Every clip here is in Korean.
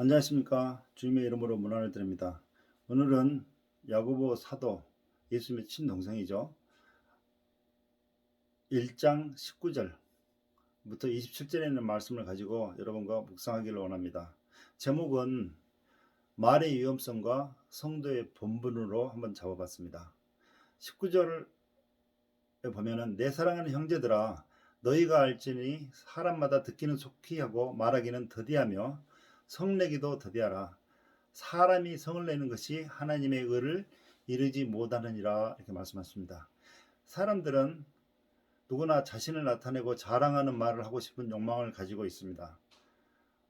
안녕하십니까. 주님의 이름으로 문안을 드립니다. 오늘은 야고보 사도, 예수님의 친동생이죠. 1장 19절부터 27절에 있는 말씀을 가지고 여러분과 묵상하기를 원합니다. 제목은 말의 위험성과 성도의 본분으로 한번 잡아봤습니다. 19절에 보면은 내 사랑하는 형제들아 너희가 알지니 사람마다 듣기는 속히 하고 말하기는 더디하며 성내기도 더디하라. 사람이 성을 내는 것이 하나님의 의를 이루지 못하느니라, 이렇게 말씀하십니다. 사람들은 누구나 자신을 나타내고 자랑하는 말을 하고 싶은 욕망을 가지고 있습니다.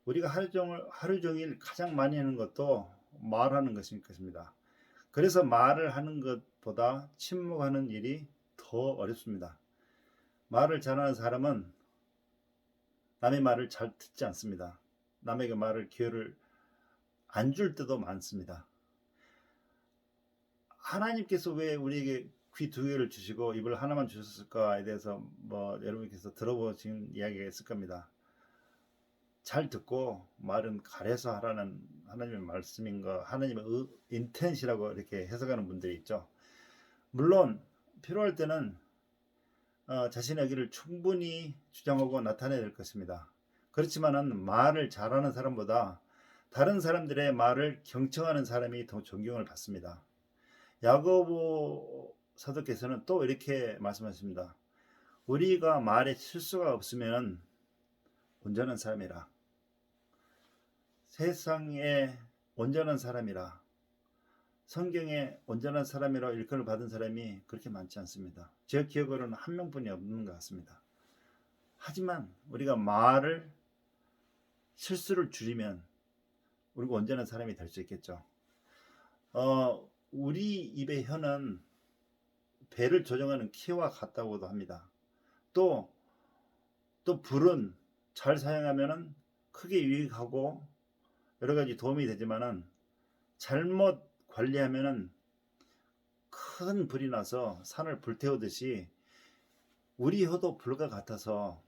우리가 하루 종일 가장 많이 하는 것도 말하는 것입니다. 그래서 말을 하는 것보다 침묵하는 일이 더 어렵습니다. 말을 잘하는 사람은 남의 말을 잘 듣지 않습니다. 남에게 말을 기회를 안 줄 때도 많습니다. 하나님께서 왜 우리에게 귀 두 개를 주시고 입을 하나만 주셨을까에 대해서 여러분께서 들어보신 이야기가 있을 겁니다. 잘 듣고 말은 가려서 하라는 하나님의 말씀인가, 하나님의 인텐시라고 이렇게 해석하는 분들이 있죠. 물론 필요할 때는 자신의 의기를 충분히 주장하고 나타내야 될 것입니다. 그렇지만은 말을 잘하는 사람보다 다른 사람들의 말을 경청하는 사람이 더 존경을 받습니다. 야고보 사도께서는 또 이렇게 말씀하십니다. 우리가 말에 실수가 없으면 온전한 사람이라. 세상에 온전한 사람이라. 성경에 온전한 사람이라고 일컬을 받은 사람이 그렇게 많지 않습니다. 제 기억으로는 한 명뿐이 없는 것 같습니다. 하지만 우리가 말을 실수를 줄이면 우리가 온전한 사람이 될 수 있겠죠. 우리 입의 혀는 배를 조정하는 키와 같다고도 합니다. 또 불은 잘 사용하면은 크게 유익하고 여러 가지 도움이 되지만은 잘못 관리하면은 큰 불이 나서 산을 불태우듯이 우리 혀도 불과 같아서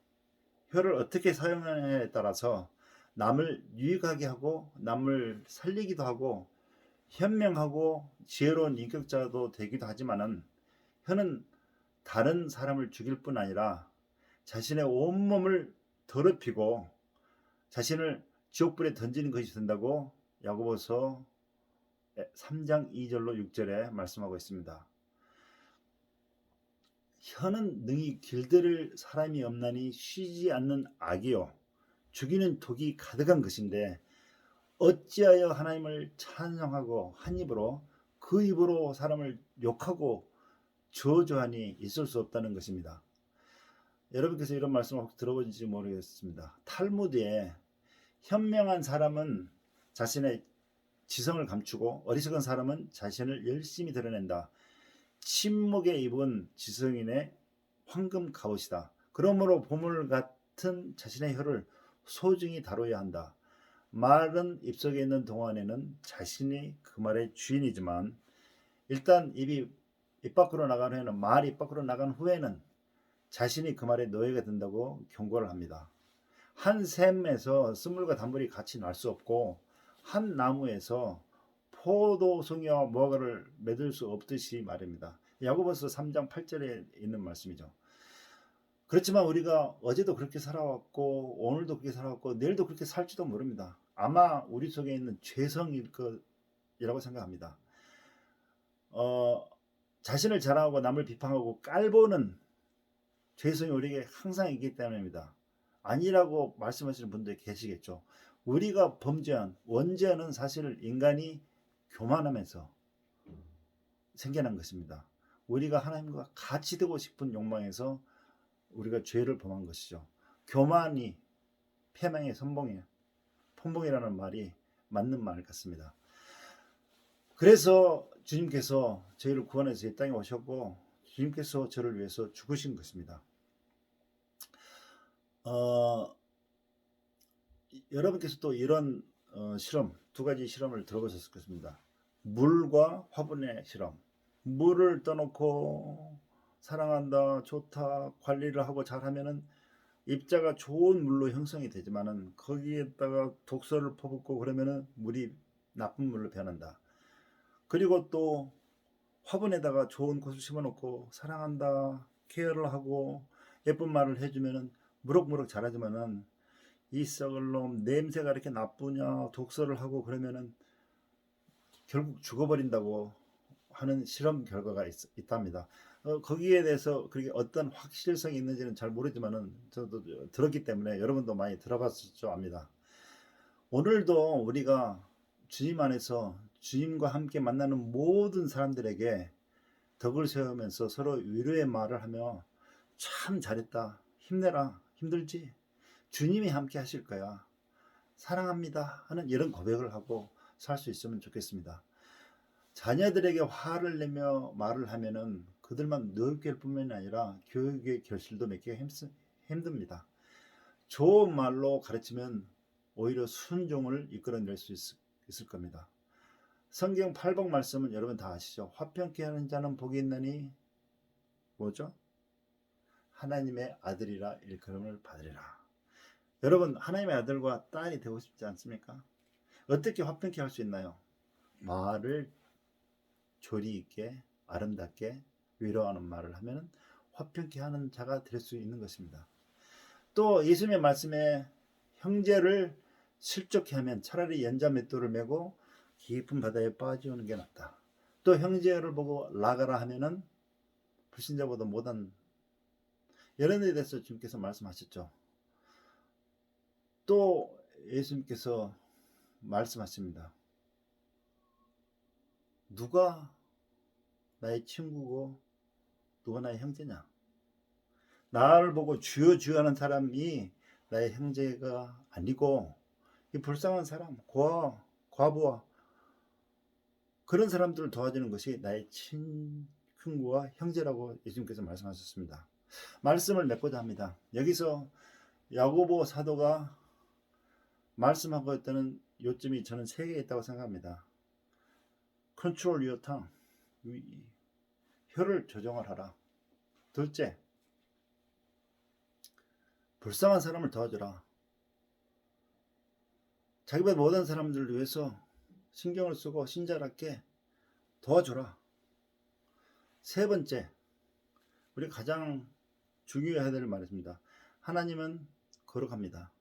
혀를 어떻게 사용하느냐에 따라서 남을 유익하게 하고 남을 살리기도 하고 현명하고 지혜로운 인격자도 되기도 하지만은 혀는 다른 사람을 죽일 뿐 아니라 자신의 온몸을 더럽히고 자신을 지옥불에 던지는 것이 된다고 야고보서 3장 2절로 6절에 말씀하고 있습니다. 혀는 능히 길들일 사람이 없나니 쉬지 않는 악이요 죽이는 독이 가득한 것인데 어찌하여 하나님을 찬송하고 한 입으로 그 입으로 사람을 욕하고 저주하니 있을 수 없다는 것입니다. 여러분께서 이런 말씀을 혹시 들어보신지 모르겠습니다. 탈무드에 현명한 사람은 자신의 지성을 감추고 어리석은 사람은 자신을 열심히 드러낸다. 침묵에 입은 지성인의 황금 갑옷이다. 그러므로 보물 같은 자신의 혀를 소중히 다뤄야 한다. 말은 입속에 있는 동안에는 자신이 그 말의 주인이지만 일단 입 밖으로 나간 후에는 말이 입 밖으로 나간 후에는 자신이 그 말의 노예가 된다고 경고를 합니다. 한 샘에서 쓴물과 단물이 같이 날 수 없고 한 나무에서 포도송이와 무화과를 맺을 수 없듯이 말입니다. 야고보서 3장 8절에 있는 말씀이죠. 그렇지만 우리가 어제도 그렇게 살아왔고 오늘도 그렇게 살아왔고 내일도 그렇게 살지도 모릅니다. 아마 우리 속에 있는 죄성일 것이라고 생각합니다. 자신을 자랑하고 남을 비판하고 깔보는 죄성이 우리에게 항상 있기 때문입니다. 아니라고 말씀하시는 분들이 계시겠죠. 우리가 범죄한 원죄는 사실 인간이 교만하면서 생겨난 것입니다. 우리가 하나님과 같이 되고 싶은 욕망에서 우리가 죄를 범한 것이죠. 교만이 패망의 선봉이에요. pon봉이라는 말이 맞는 말 같습니다. 그래서 주님께서 저희를 구원해서 이 땅에 오셨고 주님께서 저를 위해서 죽으신 것입니다. 여러분께서 또 이런 실험, 두 가지 실험을 들어보셨을 것입니다. 물과 화분의 실험. 물을 떠놓고 사랑한다, 좋다, 관리를 하고 잘하면은 입자가 좋은 물로 형성이 되지만은 거기에다가 독소를 퍼붓고 그러면은 물이 나쁜 물로 변한다. 그리고 또 화분에다가 좋은 꽃을 심어놓고 사랑한다, 케어를 하고 예쁜 말을 해주면은 무럭무럭 자라지만은 이 썩을 놈 냄새가 이렇게 나쁘냐 독서를 하고 그러면은 결국 죽어버린다고 하는 실험 결과가 있답니다. 거기에 대해서 그게 어떤 확실성이 있는지는 잘 모르지만은 저도 들었기 때문에 여러분도 많이 들어봤을 줄 압니다. 오늘도 우리가 주님 안에서 주님과 함께 만나는 모든 사람들에게 덕을 세우면서 서로 위로의 말을 하며 참 잘했다, 힘내라, 힘들지? 주님이 함께 하실 거야, 사랑합니다 하는 이런 고백을 하고 살 수 있으면 좋겠습니다. 자녀들에게 화를 내며 말을 하면은 그들만 늙게 할 뿐만이 아니라 교육의 결실도 맺기가 힘듭니다. 좋은 말로 가르치면 오히려 순종을 이끌어낼 수 있을 겁니다. 성경 8복 말씀은 여러분 다 아시죠? 화평케 하는 자는 복이 있나니 뭐죠? 하나님의 아들이라 일컬음을 받으리라. 여러분 하나님의 아들과 딸이 되고 싶지 않습니까? 어떻게 화평케 할 수 있나요? 말을 조리 있게 아름답게 위로하는 말을 하면 화평케 하는 자가 될 수 있는 것입니다. 또 예수님의 말씀에 형제를 실족케 하면 차라리 연자 맷돌을 메고 깊은 바다에 빠지오는 게 낫다. 또 형제를 보고 나가라 하면은 불신자보다 못한 이런 데 대해서 주님께서 말씀하셨죠. 또 예수님께서 말씀하십니다. 누가 나의 친구고 누가 나의 형제냐? 나를 보고 주여 주여 하는 사람이 나의 형제가 아니고 이 불쌍한 사람, 과부와 그런 사람들을 도와주는 것이 나의 친구와 형제라고 예수님께서 말씀하셨습니다. 말씀을 맺고자 합니다. 여기서 야고보 사도가 말씀하고 있다는 요점이 저는 세 개 있다고 생각합니다. Control your tongue. 혀를 조정을 하라. 둘째, 불쌍한 사람을 도와주라. 자기보다 못한 사람들을 위해서 신경을 쓰고 친절하게 도와주라. 세 번째, 우리 가장 중요해야 될 말입니다. 하나님은 거룩합니다.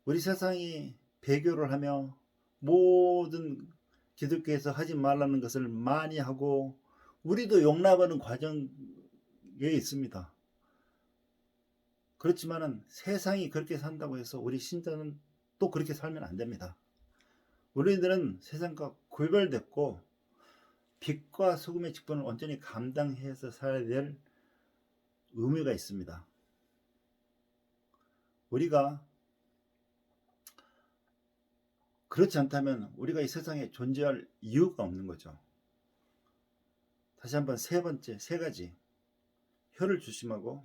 우리 세상이 배교를 하며 모든 기독교에서 하지 말라는 것을 많이 하고 우리도 용납하는 과정에 있습니다. 그렇지만은 세상이 그렇게 산다고 해서 우리 신자는 또 그렇게 살면 안 됩니다. 우리들은 세상과 구별됐고 빛과 소금의 직분을 온전히 감당해서 살아야 될 의무가 있습니다. 우리가 그렇지 않다면 우리가 이 세상에 존재할 이유가 없는 거죠. 다시 한번 세 번째, 세 가지. 혀를 조심하고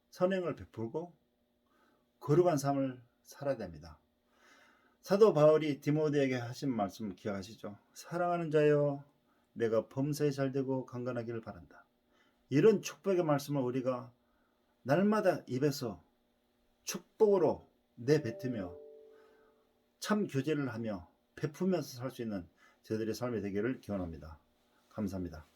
선행을 베풀고 거룩한 삶을 살아야 됩니다. 사도 바울이 디모데에게 하신 말씀 기억하시죠? 사랑하는 자여, 내가 범사에 잘되고 강건하기를 바란다. 이런 축복의 말씀을 우리가 날마다 입에서 축복으로 내뱉으며 참 교제를 하며 베푸면서 살 수 있는 저희들의 삶이 되기를 기원합니다. 감사합니다.